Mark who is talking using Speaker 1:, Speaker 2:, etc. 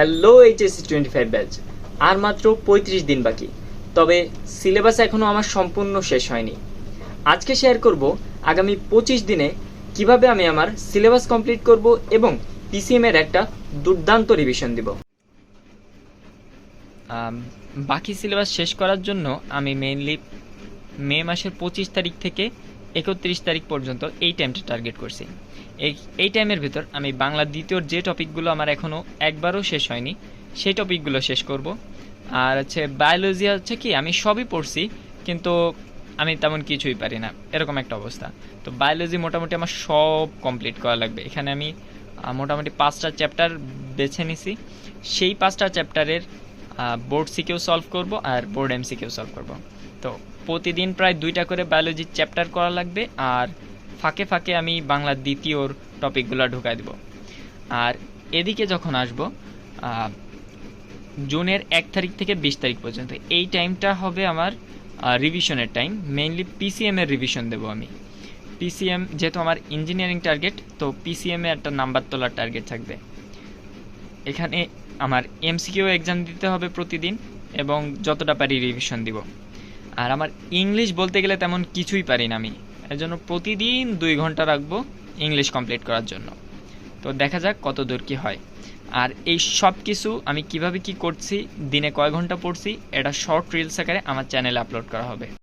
Speaker 1: Hello HSC 25 batch, আর মাত্র 35 দিন বাকি। তবে সিলেবাস এখনও আমার সম্পূর্ণ শেষ হয়নি। আজকে শেয়ার করব আগামী 25 দিনে কিভাবে আমি আমার সিলেবাস কমপ্লিট করব এবং পিসিএম এর একটা দুর্দান্ত রিভিশন দিব। বাকি সিলেবাস শেষ করার জন্য আমি মেইনলি মে মাসের 25 তারিখ থেকে 31 তারিখ পর্যন্ত এই টাইমটা টার্গেট করছি। এই টাইমের ভিতর আমি বাংলা দ্বিতীয়র যে টপিকগুলো আমার এখনও একবারও শেষ হয়নি সেই টপিকগুলো শেষ করব। আর বায়োলজি কি আমি সবই পড়ছি, কিন্তু আমি তেমন কিছুই পারি না, এরকম একটা অবস্থা। তো বায়োলজি মোটামুটি আমার সব কমপ্লিট করা লাগবে। এখানে আমি মোটামুটি 5টা চ্যাপ্টার বেছে নিছি। সেই 5টা চ্যাপ্টারের বোর্ড সিকিউ সলভ করব আর বোর্ড এমসিকিউ সলভ করব। তো প্রতিদিন প্রায় 2টা করে বায়োলজির চ্যাপ্টার করা লাগবে, আর ফাঁকে ফাঁকে আমি বাংলা দ্বিতীয়র টপিকগুলো ঢুকাই দেব। আর এদিকে যখন আসব জুনের 1 তারিখ থেকে 20 তারিখ পর্যন্ত, এই টাইমটা হবে আমার রিভিশনের টাইম। মেইনলি পিসিএম এর রিভিশন দেব আমি। পিসিএম যেহেতু আমার ইঞ্জিনিয়ারিং টার্গেট, তো পিসিএম এ একটা নাম্বার তোলার টার্গেট থাকবে। এখানে আমার এমসিকিউ এক্সাম দিতে হবে প্রতিদিন, এবং যতটা পারি রিভিশন দিব। আর আমার ইংলিশ বলতে গেলে তেমন কিছুই পারি না আমি, এর জন্য প্রতিদিন 2 ঘন্টা রাখবো ইংলিশ কমপ্লিট করার জন্য। তো দেখা যাক কত দূর কী হয়। আর এই সব কিছু আমি কিভাবে কি করছি, দিনে কয় ঘন্টা পড়ছি, এটা শর্ট রিলস আকারে আমার চ্যানেলে আপলোড করা হবে।